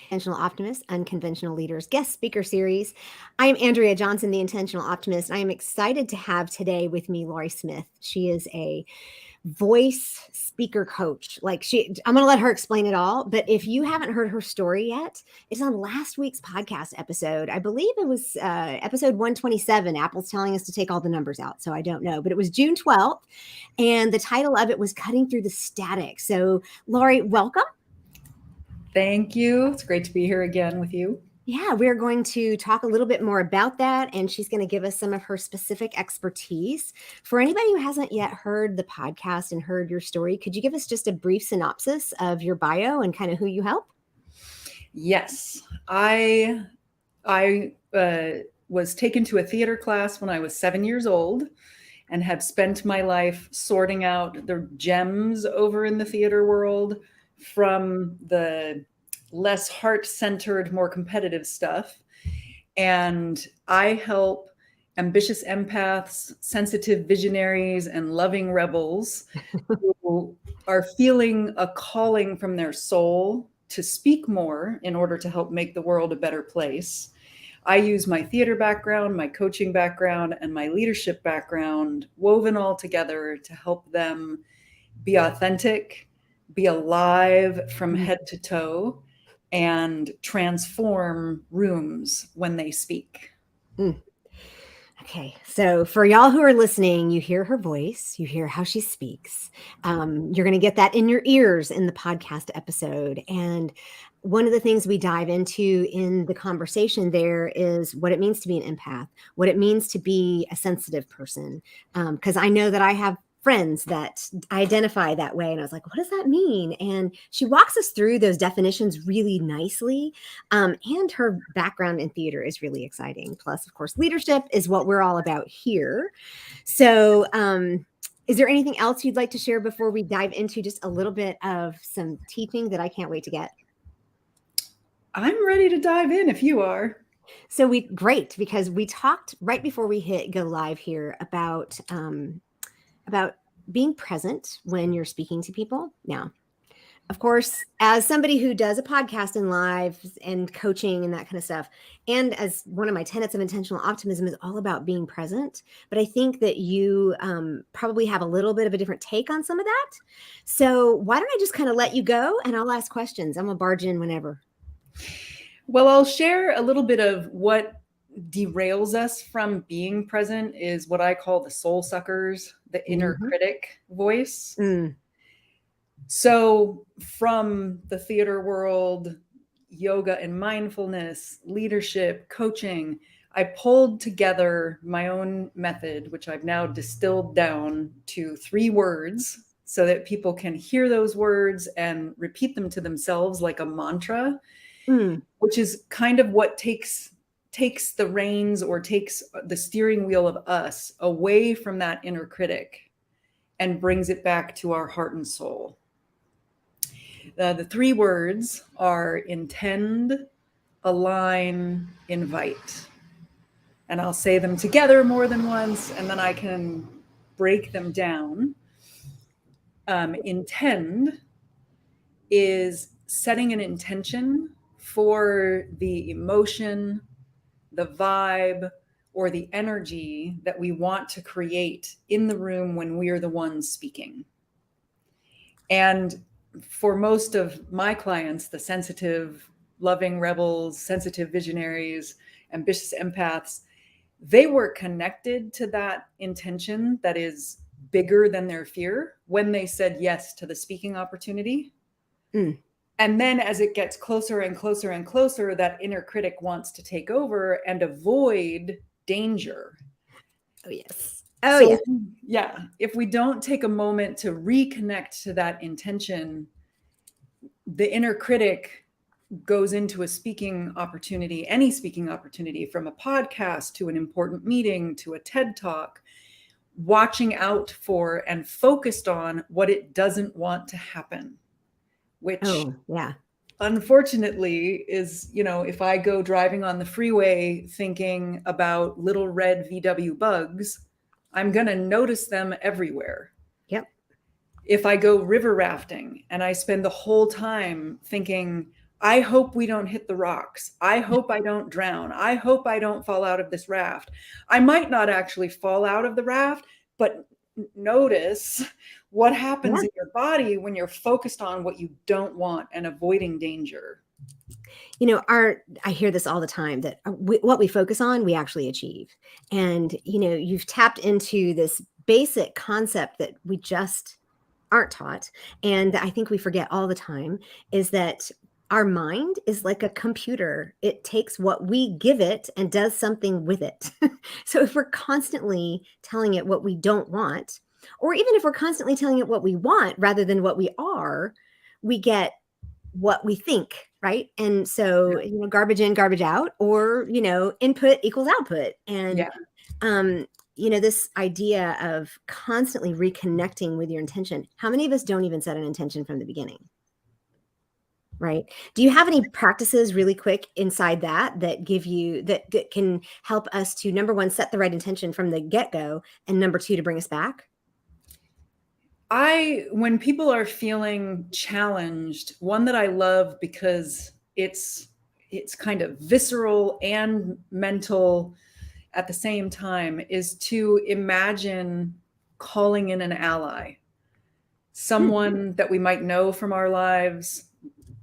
Intentional Optimist, Unconventional Leaders guest speaker series. I am Andrea Johnson, the Intentional Optimist. I am excited to have today with me Lauri Smith. She is a voice speaker coach. I'm going to let her explain it all. But if you haven't heard her story yet, it's on last week's podcast episode. I believe it was episode 127. Apple's telling us to take all the numbers out, so I don't know. But it was June 12th, and the title of it was Cutting Through the Static. So, Lauri, welcome. Thank you. It's great to be here again with you. Yeah, we're going to talk a little bit more about that, and she's going to give us some of her specific expertise. For anybody who hasn't yet heard the podcast and heard your story, could you give us just a brief synopsis of your bio and kind of who you help? Yes, I was taken to a theater class when I was 7 years old and have spent my life sorting out the gems over in the theater world from the less heart-centered, more competitive stuff. And I help ambitious empaths, sensitive visionaries, and loving rebels who are feeling a calling from their soul to speak more in order to help make the world a better place. I use my theater background, my coaching background, and my leadership background woven all together to help them be authentic, be alive from head to toe, and transform rooms when they speak. Okay, so for y'all who are listening, you hear her voice, you hear how she speaks. You're going to get that in your ears in the podcast episode. And one of the things we dive into in the conversation there is what it means to be an empath, what it means to be a sensitive person. Because I know that I have friends that identify that way. And I was like, what does that mean? And she walks us through those definitions really nicely. And her background in theater is really exciting. Plus, of course, leadership is what we're all about here. So, is there anything else you'd like to share before we dive into just a little bit of some teaching that I can't wait to get? I'm ready to dive in if you are. So great, because we talked right before we hit go live here about being present when you're speaking to people. Now, of course, as somebody who does a podcast and live and coaching and that kind of stuff, and as one of my tenets of intentional optimism is all about being present, but I think that you probably have a little bit of a different take on some of that. So why don't I just kind of let you go and I'll ask questions. I'm going to barge in whenever. Well, I'll share a little bit of what derails us from being present is what I call the soul suckers, the inner critic voice. So from the theater world, yoga and mindfulness, leadership, coaching, I pulled together my own method, which I've now distilled down to 3 words so that people can hear those words and repeat them to themselves like a mantra, which is kind of what takes the reins or takes the steering wheel of us away from that inner critic and brings it back to our heart and soul. The 3 words are intend, align, invite. And I'll say them together more than once, and then I can break them down. Intend is setting an intention for the emotion, the vibe, or the energy that we want to create in the room when we are the ones speaking. And for most of my clients, the sensitive, loving rebels, sensitive visionaries, ambitious empaths, they were connected to that intention that is bigger than their fear when they said yes to the speaking opportunity. And then as it gets closer and closer and closer, that inner critic wants to take over and avoid danger. Oh, yes. Yeah. If we don't take a moment to reconnect to that intention, the inner critic goes into a speaking opportunity, any speaking opportunity, from a podcast to an important meeting to a TED Talk, watching out for and focused on what it doesn't want to happen, which unfortunately is, if I go driving on the freeway thinking about little red VW bugs, I'm going to notice them everywhere. Yep. If I go river rafting and I spend the whole time thinking, I hope we don't hit the rocks. I hope I don't drown. I hope I don't fall out of this raft. I might not actually fall out of the raft, but notice what happens Yeah. in your body when you're focused on what you don't want and avoiding danger. I hear this all the time that what we focus on, we actually achieve. And, you've tapped into this basic concept that we just aren't taught. And I think we forget all the time is that our mind is like a computer. It takes what we give it and does something with it. So if we're constantly telling it what we don't want, or even if we're constantly telling it what we want rather than what we are, we get what we think, right? And so, garbage in, garbage out, or, input equals output. And, Yeah. this idea of constantly reconnecting with your intention. How many of us don't even set an intention from the beginning? Right? Do you have any practices really quick inside that give you that can help us to, number one, set the right intention from the get-go, and number two, to bring us back? When people are feeling challenged, one that I love because it's kind of visceral and mental at the same time is to imagine calling in an ally, someone that we might know from our lives,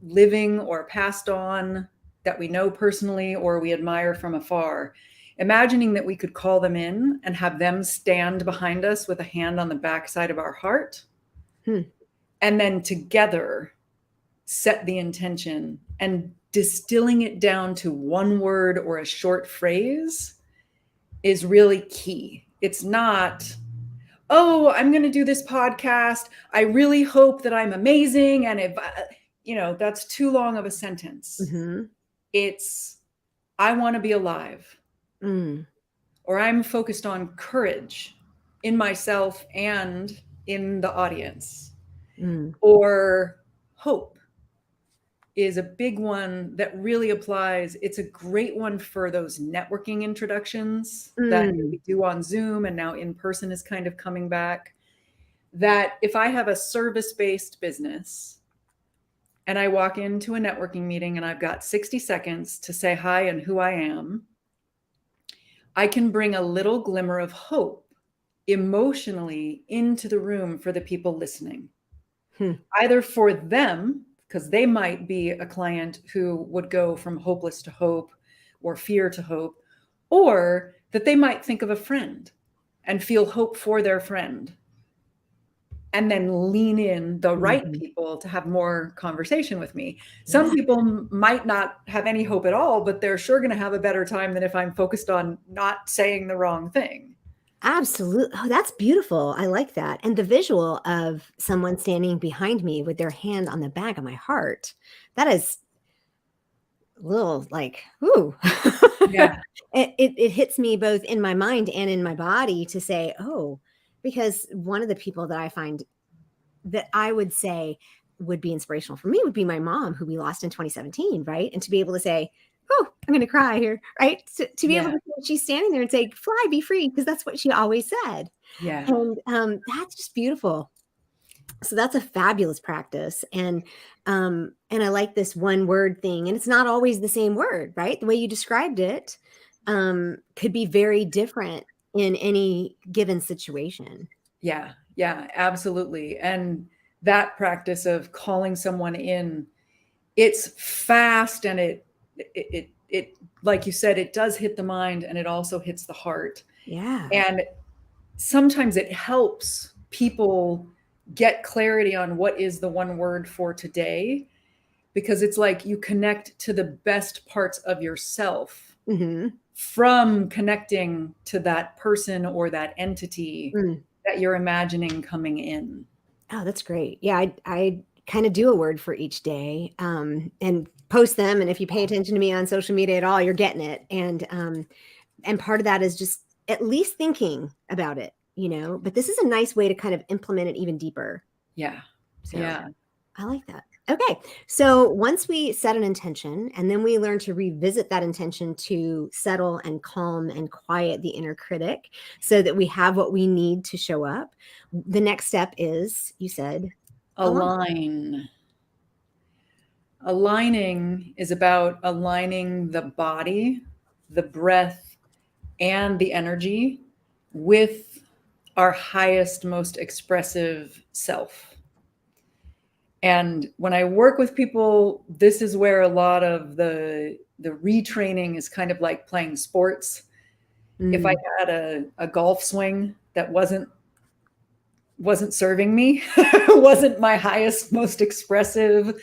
living or passed on, that we know personally or we admire from afar. Imagining that we could call them in and have them stand behind us with a hand on the backside of our heart. And then together set the intention, and distilling it down to one word or a short phrase is really key. It's not, oh, I'm going to do this podcast. I really hope that I'm amazing. And if, that's too long of a sentence. Mm-hmm. It's, I want to be alive. Or I'm focused on courage in myself and in the audience. Or hope is a big one that really applies. It's a great one for those networking introductions that we do on Zoom, and now in person is kind of coming back. That if I have a service-based business and I walk into a networking meeting and I've got 60 seconds to say hi and who I am, I can bring a little glimmer of hope emotionally into the room for the people listening. Either for them, because they might be a client who would go from hopeless to hope or fear to hope, or that they might think of a friend and feel hope for their friend, and then lean in the right people to have more conversation with me. Some people might not have any hope at all, but they're sure going to have a better time than if I'm focused on not saying the wrong thing. Absolutely. Oh, that's beautiful. I like that. And the visual of someone standing behind me with their hand on the back of my heart, that is a little like, ooh. Yeah. It hits me both in my mind and in my body to say, oh, because one of the people that I find that I would say would be inspirational for me would be my mom, who we lost in 2017, right? And to be able to say, oh, I'm going to cry here, right? To be able to, she's standing there and say, fly, be free, because that's what she always said. Yeah. And that's just beautiful. So that's a fabulous practice. And I like this one word thing. And it's not always the same word, right? The way you described it could be very different in any given situation. Yeah, absolutely. And that practice of calling someone in, it's fast, and it like you said, it does hit the mind, and it also hits the heart. Yeah. And sometimes it helps people get clarity on what is the one word for today, because it's like you connect to the best parts of yourself from connecting to that person or that entity that you're imagining coming in. Oh, that's great. Yeah, I kind of do a word for each day and post them. And if you pay attention to me on social media at all, you're getting it. And part of that is just at least thinking about it, but this is a nice way to kind of implement it even deeper. Yeah. So I like that. Okay. So once we set an intention, and then we learn to revisit that intention to settle and calm and quiet the inner critic so that we have what we need to show up. The next step is, you said, align. Aligning is about aligning the body, the breath, and the energy with our highest, most expressive self. And when I work with people, this is where a lot of the retraining is kind of like playing sports. If I had a golf swing that wasn't serving me, wasn't my highest, most expressive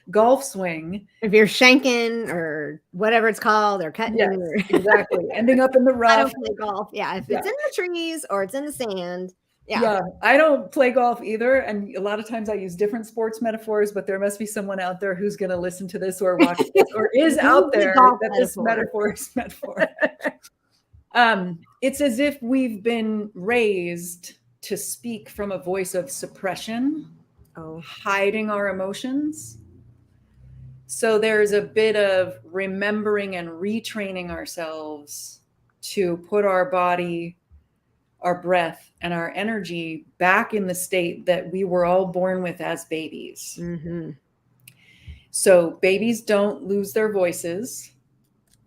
golf swing. If you're shanking or whatever it's called, or cutting. Yes, exactly. Ending up in the rough. I don't play golf. Yeah, if it's in the trees or it's in the sand. Yeah, I don't play golf either. And a lot of times I use different sports metaphors, but there must be someone out there who's going to listen to this or watch this or is out there that this metaphor is meant for. It's as if we've been raised to speak from a voice of suppression, hiding our emotions. So there's a bit of remembering and retraining ourselves to put our body, our breath, and our energy back in the state that we were all born with as babies. Mm-hmm. So babies don't lose their voices.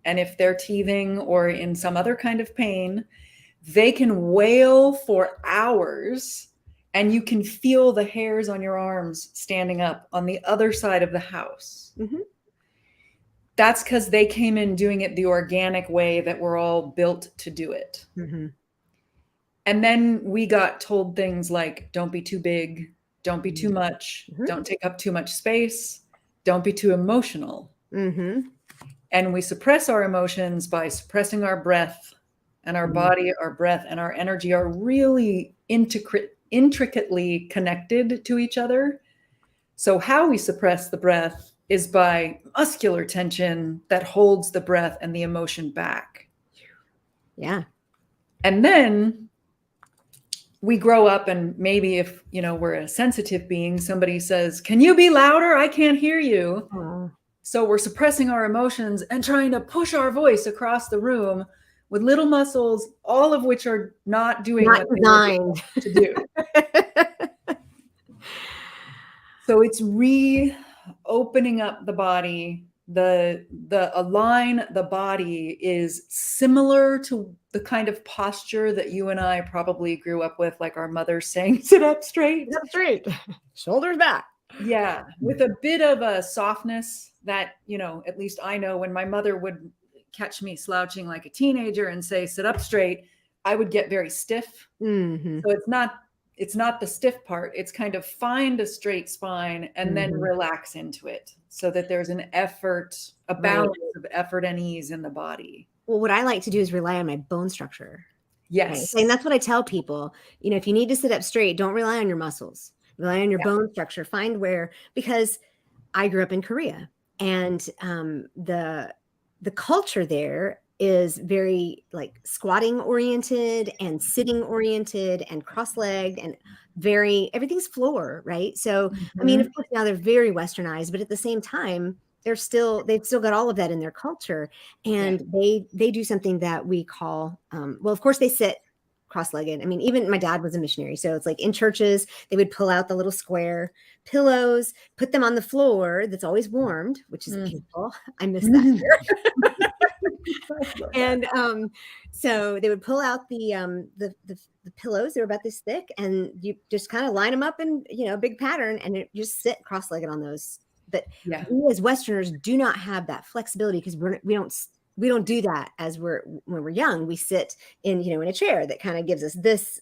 And if they're teething or in some other kind of pain, they can wail for hours and you can feel the hairs on your arms standing up on the other side of the house. Mm-hmm. That's because they came in doing it the organic way that we're all built to do it. Mm-hmm. And then we got told things like, don't be too big, don't be too much, don't take up too much space, don't be too emotional. Mm-hmm. And we suppress our emotions by suppressing our breath, and our body, our breath, and our energy are really intricately connected to each other. So how we suppress the breath is by muscular tension that holds the breath and the emotion back. Yeah. And then we grow up, and maybe if, we're a sensitive being, somebody says, "Can you be louder? I can't hear you." Aww. So we're suppressing our emotions and trying to push our voice across the room with little muscles, all of which are not doing what designed to do. So it's reopening up the body. The align the body is similar to the kind of posture that you and I probably grew up with, like our mother saying, "Sit up straight." Sit up straight. Shoulders back. Yeah, with a bit of a softness that, at least I know when my mother would catch me slouching like a teenager and say, "Sit up straight," I would get very stiff. Mm-hmm. So it's not the stiff part. It's kind of find a straight spine and then relax into it so that there's an effort, a balance of effort and ease in the body. Well, what I like to do is rely on my bone structure. Yes. Right? And that's what I tell people. If you need to sit up straight, don't rely on your muscles. Rely on your bone structure. Find where, because I grew up in Korea, and the culture there is very like squatting oriented and sitting oriented and cross-legged and everything's floor, right? So, I mean, of course now they're very westernized, but at the same time, they've still got all of that in their culture. And they do something that we call, well, of course they sit cross-legged. I mean, even my dad was a missionary. So it's like in churches, they would pull out the little square pillows, put them on the floor that's always warmed, which is beautiful. I miss that. And so they would pull out the pillows. They were about this thick, and you just kind of line them up in a big pattern, and you just sit cross-legged on those. But we as Westerners do not have that flexibility because we don't do that when we're young. We sit in in a chair that kind of gives us this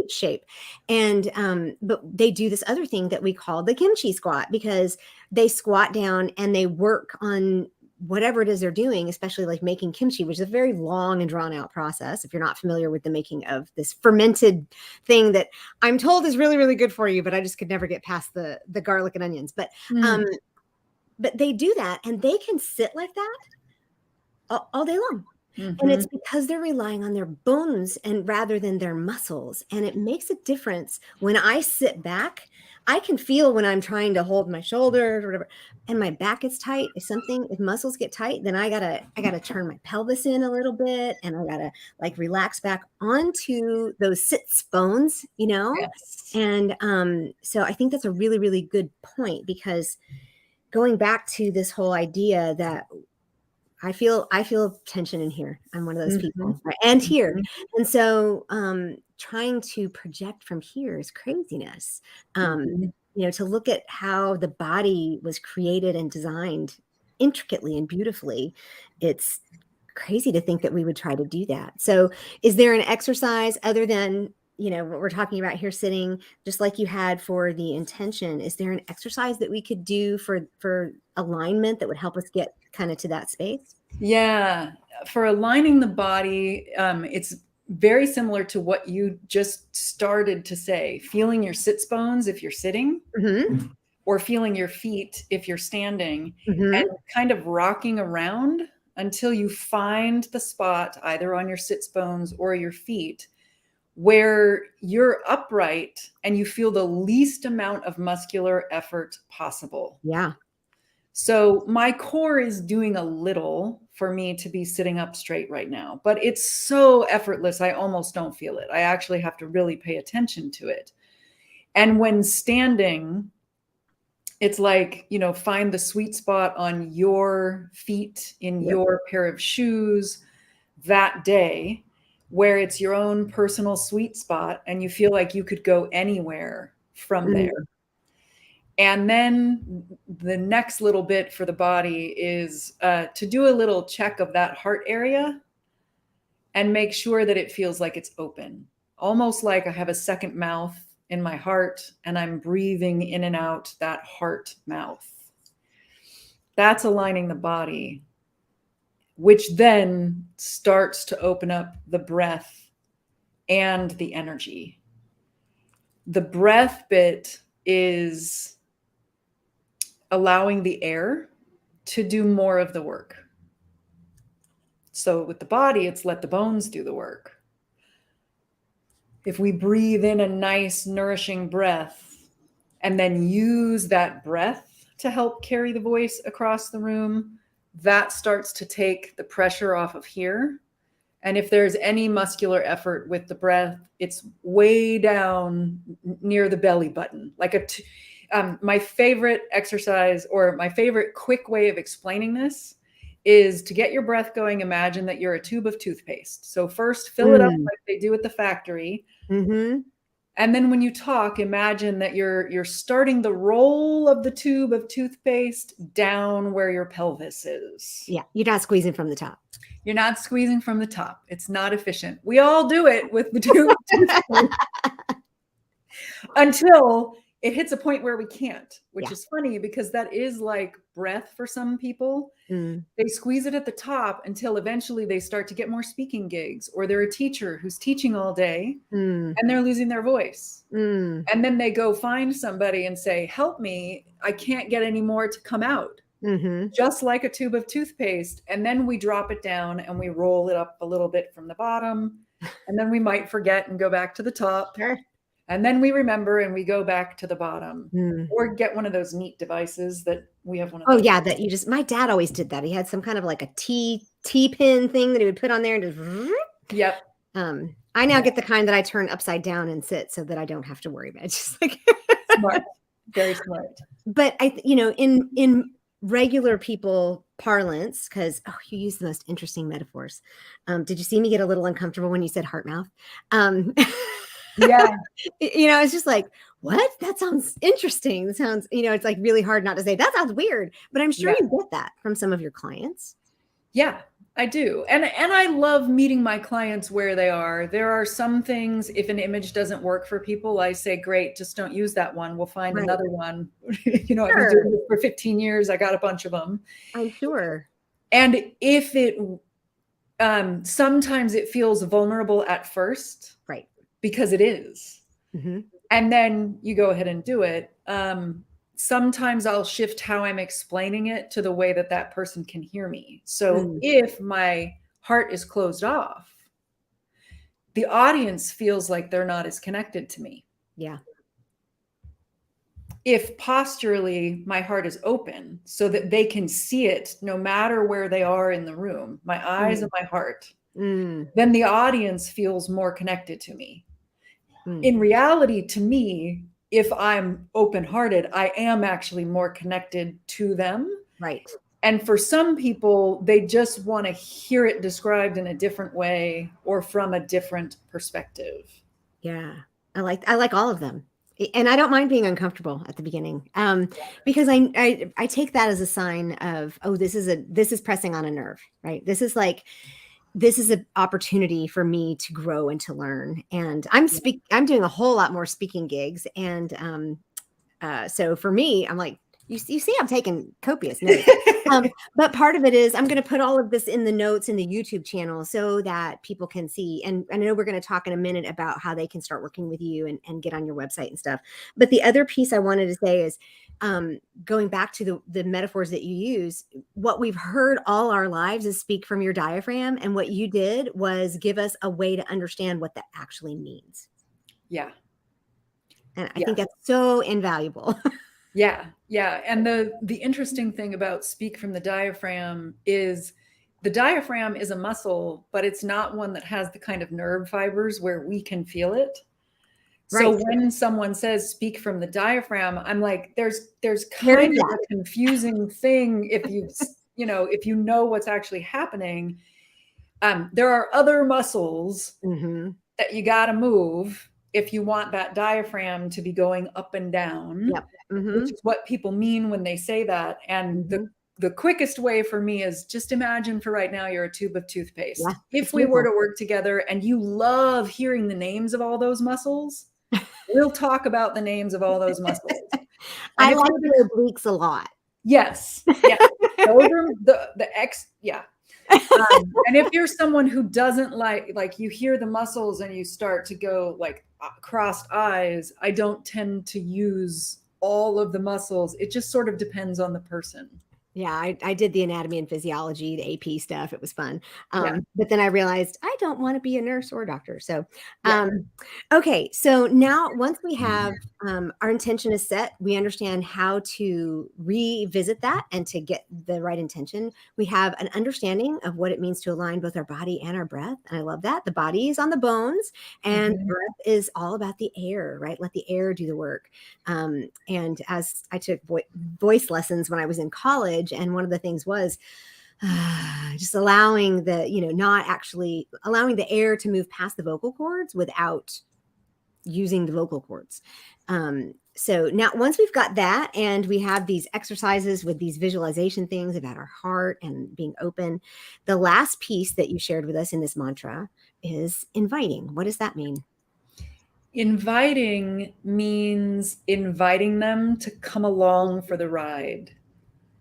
shape. And but they do this other thing that we call the kimchi squat, because they squat down and they work on whatever it is they're doing, especially like making kimchi, which is a very long and drawn out process. If you're not familiar with the making of this fermented thing that I'm told is really, really good for you, but I just could never get past the garlic and onions. But they do that, and they can sit like that all day long. And it's because they're relying on their bones and rather than their muscles. And it makes a difference. When I sit back, I can feel when I'm trying to hold my shoulders or whatever, and my back is tight. If muscles get tight, then I gotta turn my pelvis in a little bit, and I gotta like relax back onto those sits bones, Yes. And so I think that's a really, really good point, because going back to this whole idea that I feel tension in here. I'm one of those people, right? And here. And so trying to project from here is craziness. To look at how the body was created and designed intricately and beautifully, it's crazy to think that we would try to do that. So is there an exercise other than what we're talking about here, sitting just like you had for the intention? Is there an exercise that we could do for alignment that would help us get kind of to that space? Yeah, for aligning the body, it's very similar to what you just started to say. Feeling your sits bones if you're sitting, or feeling your feet if you're standing, and kind of rocking around until you find the spot either on your sits bones or your feet where you're upright and you feel the least amount of muscular effort possible. Yeah. So my core is doing a little for me to be sitting up straight right now, but it's so effortless. I almost don't feel it. I actually have to really pay attention to it. And when standing, it's like, find the sweet spot on your feet in your pair of shoes that day, where it's your own personal sweet spot and you feel like you could go anywhere from there. And then the next little bit for the body is to do a little check of that heart area and make sure that it feels like it's open, almost like I have a second mouth in my heart and I'm breathing in and out that heart mouth. That's aligning the body, which then starts to open up the breath and the energy. The breath bit is allowing the air to do more of the work. So with the body, it's let the bones do the work. If we breathe in a nice, nourishing breath and then use that breath to help carry the voice across the room, that starts to take the pressure off of here. And if there's any muscular effort with the breath, it's way down near the belly button. Like my favorite exercise, or my favorite quick way of explaining this, is to get your breath going. Imagine that you're a tube of toothpaste. So first fill it up like they do at the factory. And then when you talk, imagine that you're starting the roll of the tube of toothpaste down where your pelvis is. Yeah, you're not squeezing from the top. You're not squeezing from the top. It's not efficient. We all do it with the tube of toothpaste until it hits a point where we can't, which is funny because that is like breath for some people. They squeeze it at the top until eventually they start to get more speaking gigs, or they're a teacher who's teaching all day and they're losing their voice. And then they go find somebody and say, help me, I can't get any more to come out. Just like a tube of toothpaste. And then we drop it down and we roll it up a little bit from the bottom. And then we might forget and go back to the top. And then we remember and we go back to the bottom, or get one of those neat devices that we have one of. Oh yeah, that you just, my dad always did that. He had some kind of like a T-pin thing that he would put on there and just. Yep. I now get the kind that I turn upside down and sit so that I don't have to worry about it. Just like smart, very smart. But in regular people parlance, because you use the most interesting metaphors. Did you see me get a little uncomfortable when you said heart mouth? Yeah. It's just like, what? That sounds interesting. That sounds, it's like really hard not to say, that sounds weird. But I'm sure you get that from some of your clients. Yeah, I do. And I love meeting my clients where they are. There are some things, if an image doesn't work for people, I say, great, just don't use that one. We'll find another one. I've been doing this for 15 years. I got a bunch of them. I'm sure. And if it, sometimes it feels vulnerable at first. Right. Because it is. And then you go ahead and do it. Sometimes I'll shift how I'm explaining it to the way that that person can hear me. So if my heart is closed off, the audience feels like they're not as connected to me. Yeah. If posturally my heart is open so that they can see it no matter where they are in the room, my eyes and my heart, then the audience feels more connected to me. In reality, to me, if I'm open-hearted, I am actually more connected to them. Right. And for some people, they just want to hear it described in a different way or from a different perspective. Yeah. I like all of them. And I don't mind being uncomfortable at the beginning. Because I take that as a sign of, oh, this is pressing on a nerve, right? This is an opportunity for me to grow and to learn. And I'm doing a whole lot more speaking gigs. And so for me, I'm like, you see, I'm taking copious notes. But part of it is I'm going to put all of this in the notes in the YouTube channel so that people can see. And I know we're going to talk in a minute about how they can start working with you and get on your website and stuff. But the other piece I wanted to say is going back to the metaphors that you use, what we've heard all our lives is speak from your diaphragm. And what you did was give us a way to understand what that actually means. Yeah. And I think that's so invaluable. Yeah. And the interesting thing about speak from the diaphragm is the diaphragm is a muscle, but it's not one that has the kind of nerve fibers where we can feel it. So when someone says speak from the diaphragm, I'm like, there's kind of a confusing thing if if you know what's actually happening. There are other muscles that you got to move if you want that diaphragm to be going up and down, which is what people mean when they say that. And the quickest way for me is just imagine for right now, you're a tube of toothpaste. Yeah, if we were to work together and you love hearing the names of all those muscles, we'll talk about the names of all those muscles. I like the obliques a lot. Yes. Yeah. Those are yeah. And if you're someone who doesn't like you hear the muscles and you start to go like crossed eyes, I don't tend to use all of the muscles. It just sort of depends on the person. Yeah, I did the anatomy and physiology, the AP stuff. It was fun. But then I realized I don't want to be a nurse or a doctor. So, okay. So now once we have our intention is set, we understand how to revisit that and to get the right intention. We have an understanding of what it means to align both our body and our breath. And I love that. The body is on the bones and the breath is all about the air, right? Let the air do the work. And as I took voice lessons when I was in college, and one of the things was just allowing not actually allowing the air to move past the vocal cords without using the vocal cords. So now once we've got that and we have these exercises with these visualization things about our heart and being open, the last piece that you shared with us in this mantra is inviting. What does that mean? Inviting means inviting them to come along for the ride.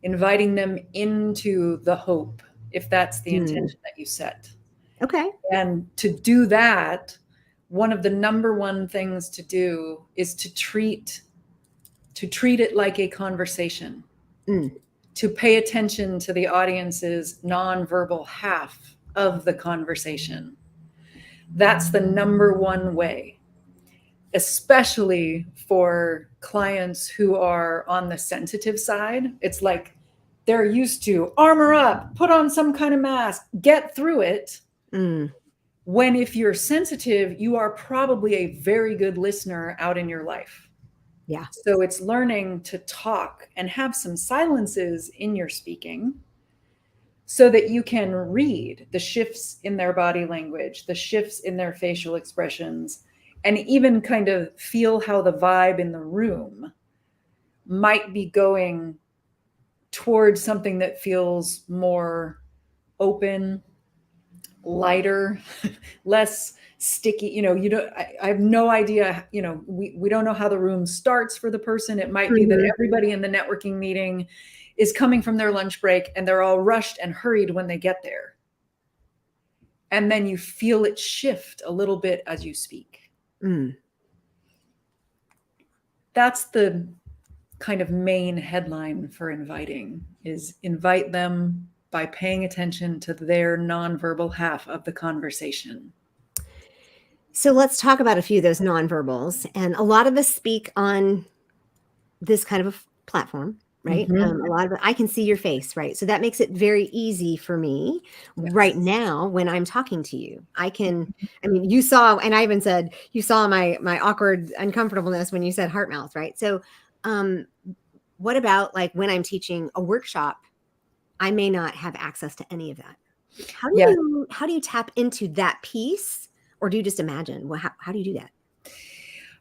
Inviting them into the hope, if that's the intention that you set. Okay. And to do that, one of the number one things to do is to treat it like a conversation, to pay attention to the audience's nonverbal half of the conversation. That's the number one way, especially for clients who are on the sensitive side. It's like they're used to armor up, put on some kind of mask, get through it. When if you're sensitive, you are probably a very good listener out in your life. Yeah. So it's learning to talk and have some silences in your speaking so that you can read the shifts in their body language, the shifts in their facial expressions, and even kind of feel how the vibe in the room might be going towards something that feels more open, lighter, less sticky. I have no idea, we don't know how the room starts for the person. It might be that everybody in the networking meeting is coming from their lunch break and they're all rushed and hurried when they get there. And then you feel it shift a little bit as you speak. That's the kind of main headline for inviting, is invite them by paying attention to their nonverbal half of the conversation. So let's talk about a few of those nonverbals. And a lot of us speak on this kind of a platform. right? Mm-hmm. A lot of it, I can see your face, right? So that makes it very easy for me right Yes. now when I'm talking to you. I mean, you saw, and I even said, you saw my awkward uncomfortableness when you said heart mouth, right? So, um, what about like when I'm teaching a workshop, I may not have access to any of that. Yeah. How do you tap into that piece, or do you just imagine? Well, how do you do that?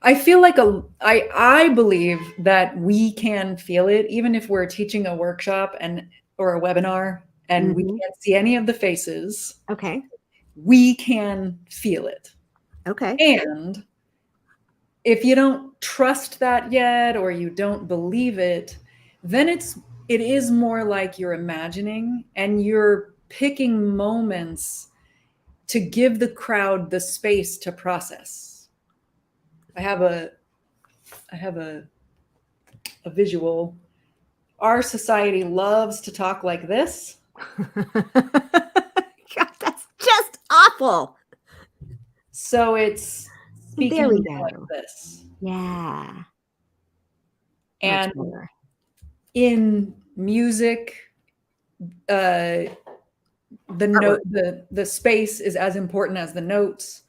I feel like I believe that we can feel it even if we're teaching a workshop and or a webinar and we Mhm. can't see any of the faces. Okay. We can feel it. Okay. And if you don't trust that yet or you don't believe it, then it is more like you're imagining and you're picking moments to give the crowd the space to process. I have a I have a visual. Our society loves to talk like this. God, that's just awful. So it's There we speaking like go. this. Yeah, much And better. in music, uh, the note Artwork. the space is as important as the notes.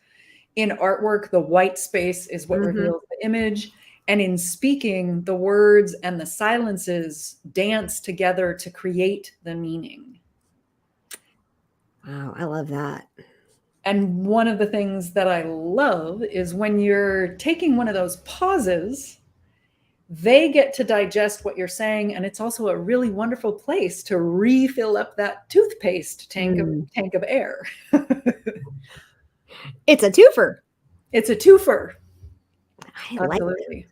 In artwork, the white space is what Mhm. reveals the image. And in speaking, the words and the silences dance together to create the meaning. Wow, I love that. And one of the things that I love is when you're taking one of those pauses, they get to digest what you're saying. And it's also a really wonderful place to refill up that toothpaste Mm. tank of air. It's a twofer. It's a twofer. I like it. Absolutely.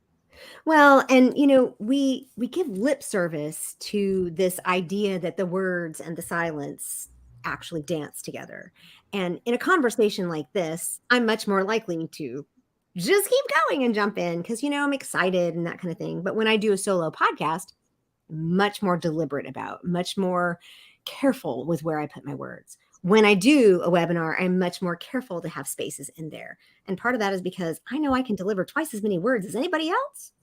Well, and we give lip service to this idea that the words and the silence actually dance together. And in a conversation like this, I'm much more likely to just keep going and jump in because I'm excited and that kind of thing. But when I do a solo podcast, much more deliberate about, much more careful with where I put my words. When I do a webinar, I'm much more careful to have spaces in there. And part of that is because I know I can deliver twice as many words as anybody else,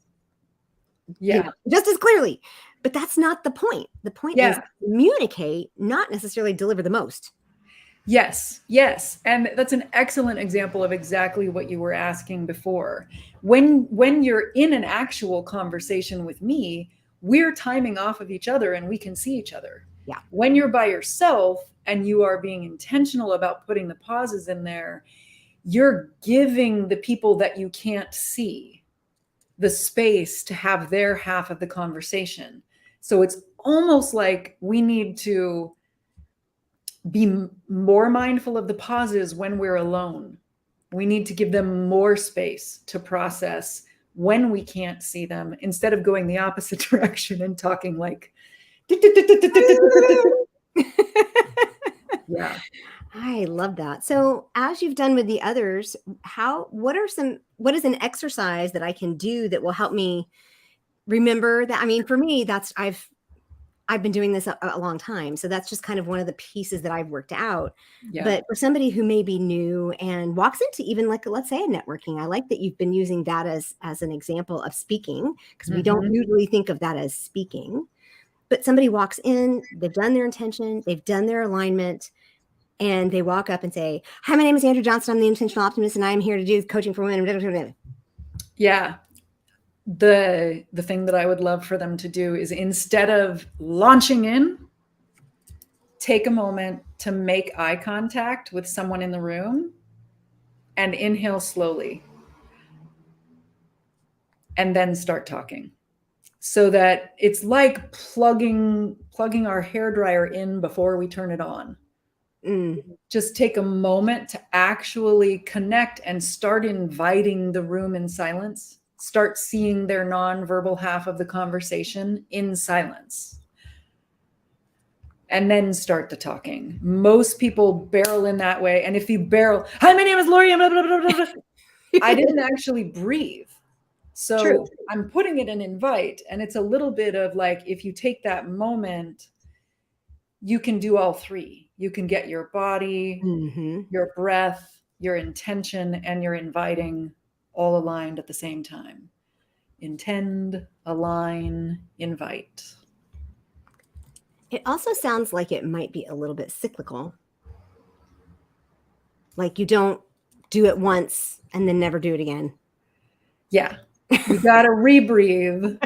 Yeah. just as clearly. But that's not the point. The point is Yeah. communicate, not necessarily deliver the most. Yes, yes. And that's an excellent example of exactly what you were asking before. When you're in an actual conversation with me, we're timing off of each other and we can see each other. Yeah. When you're by yourself and you are being intentional about putting the pauses in there, you're giving the people that you can't see the space to have their half of the conversation. So it's almost like we need to be more mindful of the pauses when we're alone. We need to give them more space to process when we can't see them instead of going the opposite direction and talking like, yeah. I love that. So, as you've done with the others, what is an exercise that I can do that will help me remember that? I mean, for me, I've been doing this a long time. So that's just kind of one of the pieces that I've worked out. Yeah. But for somebody who may be new and walks into even like, let's say, a networking, I like that you've been using that as an example of speaking, because we don't Mm-hmm. usually think of that as speaking. But somebody walks in, they've done their intention, they've done their alignment, and they walk up and say, "Hi, my name is Andrew Johnson. I'm the intentional optimist, and I'm here to do coaching for women." Yeah. The thing that I would love for them to do is instead of launching in, take a moment to make eye contact with someone in the room and inhale slowly and then start talking. So that it's like plugging our hair dryer in before we turn it on. Mm, Just take a moment to actually connect and start inviting the room in silence. Start seeing their nonverbal half of the conversation in silence. And then start the talking. Most people barrel in that way. And if you barrel, hi, my name is Lauri, blah, blah, blah, blah, blah, I didn't actually breathe. true. So I'm putting it in invite. And it's a little bit of like, if you take that moment, you can do all three. You can get your body, Hmm. your breath, your intention, and your inviting all aligned at the same time. Intend, align, invite. It also sounds like it might be a little bit cyclical. Like you don't do it once and then never do it again. Yeah. You got to rebreathe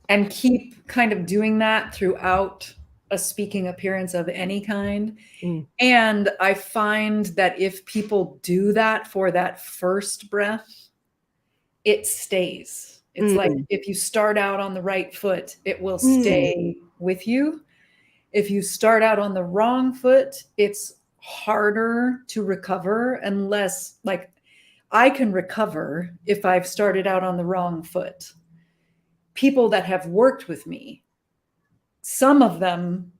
and keep kind of doing that throughout a speaking appearance of any kind. Mm. And I find that if people do that for that first breath, it stays. It's like if you start out on the right foot, it will stay with you. If you start out on the wrong foot, it's harder to recover unless, like, I can recover if I've started out on the wrong foot. People that have worked with me, some of them,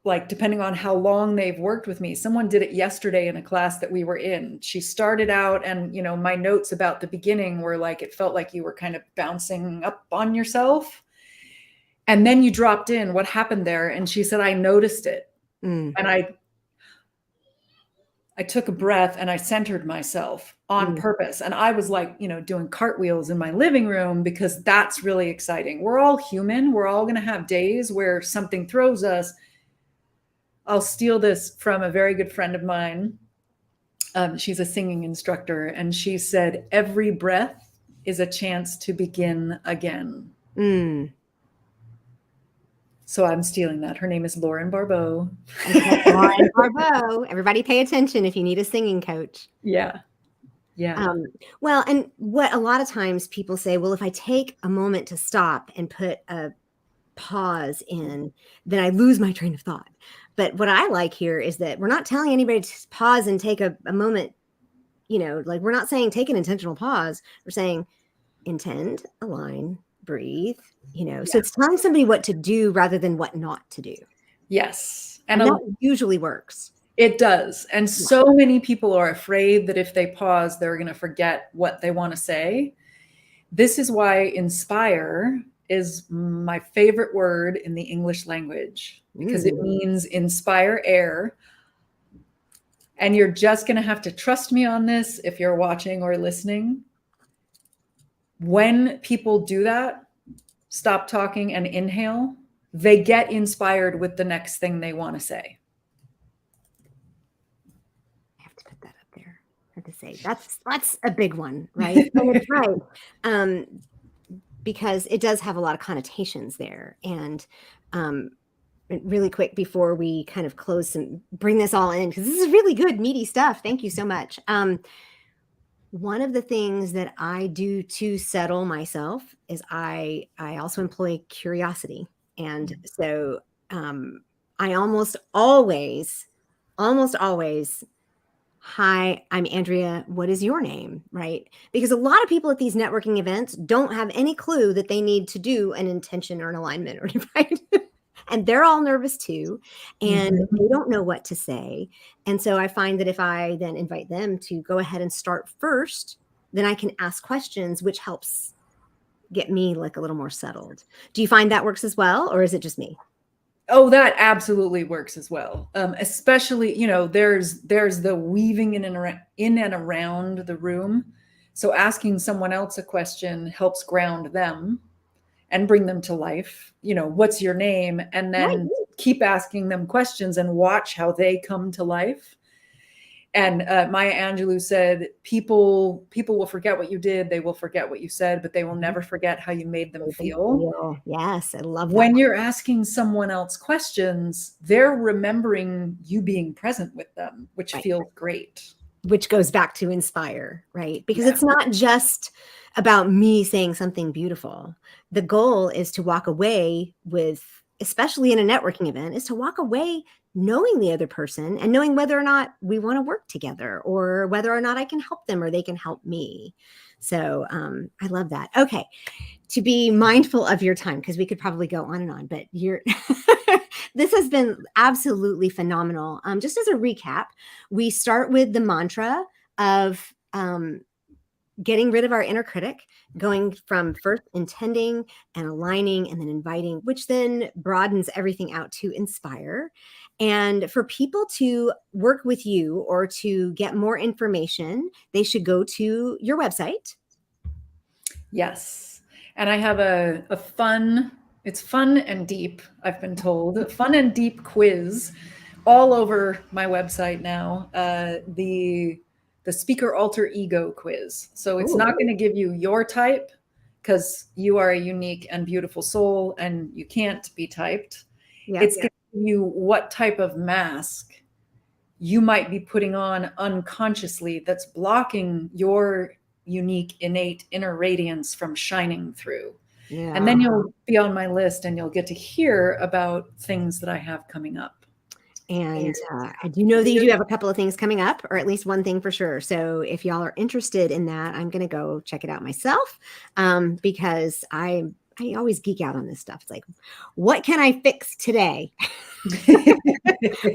like depending on how long they've worked with me, someone did it yesterday in a class that we were in. She started out and, you know, my notes about the beginning were like, it felt like you were kind of bouncing up on yourself. And then you dropped in, what happened there? And she said, I noticed it. And I took a breath and I centered myself on purpose. And I was like, you know, doing cartwheels in my living room because that's really exciting. We're all human. We're all going to have days where something throws us. I'll steal this from a very good friend of mine. She's a singing instructor. And she said, every breath is a chance to begin again. So I'm stealing that. Her name is Lauren Barbeau. Okay, Lauren Barbeau. Everybody pay attention if you need a singing coach. Yeah. Yeah. Well, and what a lot of times people say, well, if I take a moment to stop and put a pause in, then I lose my train of thought. But what I like here is that we're not telling anybody to pause and take a moment, you know, like we're not saying take an intentional pause. We're saying intend, align, breathe, you know. So it's telling somebody what to do rather than what not to do. Yes. And that usually works. It does. And so many people are afraid that if they pause, they're going to forget what they want to say. This is why inspire is my favorite word in the English language, because it means inspire air. And you're just going to have to trust me on this if you're watching or listening. When people do that, stop talking and inhale, they get inspired with the next thing they want to say. I have to put that up there. I have to say that's a big one, right? And it's right. Because it does have a lot of connotations there. And really quick before we kind of close and bring this all in, because this is really good, meaty stuff. Thank you so much. One of the things that I do to settle myself is I also employ curiosity. And so I almost always, hi, I'm Andrea. What is your name? Right? Because a lot of people at these networking events don't have any clue that they need to do an intention or an alignment, or right? And they're all nervous too, and they don't know what to say. And so I find that if I then invite them to go ahead and start first, then I can ask questions, which helps get me like a little more settled. Do you find that works as well, or is it just me? Oh, that absolutely works as well. Especially, you know, there's the weaving in and around the room. So asking someone else a question helps ground them and bring them to life. You know, what's your name? And then keep asking them questions and watch how they come to life. And Maya Angelou said, people will forget what you did. They will forget what you said, but they will never forget how you made them feel. Yes, I love that. When you're asking someone else questions, they're remembering you being present with them, which feels great. Which goes back to inspire, right? Because it's not just about me saying something beautiful. The goal is to walk away with, especially in a networking event, is to walk away knowing the other person and knowing whether or not we want to work together, or whether or not I can help them or they can help me. So I love that. Okay. To be mindful of your time, because we could probably go on and on, but this has been absolutely phenomenal. Just as a recap, we start with the mantra of getting rid of our inner critic, going from first intending and aligning and then inviting, which then broadens everything out to inspire. And for people to work with you or to get more information, they should go to your website. Yes. And I have a fun, It's fun and deep, I've been told. Fun and deep quiz all over my website now. The speaker alter ego quiz. So it's Ooh. not going to give you your type because you are a unique and beautiful soul and you can't be typed. Yeah. It's going to give you what type of mask you might be putting on unconsciously that's blocking your unique, innate inner radiance from shining through. Yeah. And then you'll be on my list and you'll get to hear about things that I have coming up. And I do know that you do have a couple of things coming up, or at least one thing for sure. So if y'all are interested in that, I'm going to go check it out myself, because I always geek out on this stuff. It's like, what can I fix today?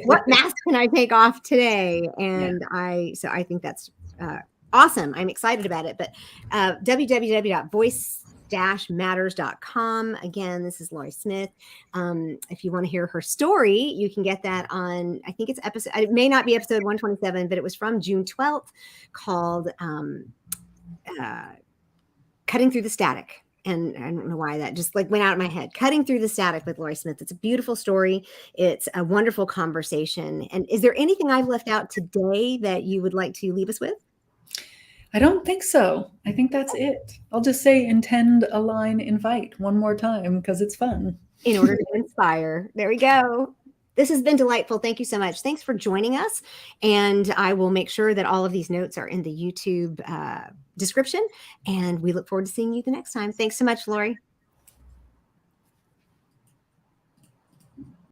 What mask can I take off today? And so I think that's awesome. I'm excited about it. But www.voice-matters.com. Again, this is Lauri Smith. If you want to hear her story, you can get that on, I think it's episode, it may not be episode 127, but it was from June 12th, called Cutting Through the Static. And I don't know why that just like went out of my head. Cutting Through the Static with Lauri Smith. It's a beautiful story. It's a wonderful conversation. And is there anything I've left out today that you would like to leave us with? I don't think so. I think that's it. I'll just say intend, align, invite one more time because it's fun. In order to inspire. There we go. This has been delightful. Thank you so much. Thanks for joining us. And I will make sure that all of these notes are in the YouTube description. And we look forward to seeing you the next time. Thanks so much, Lauri.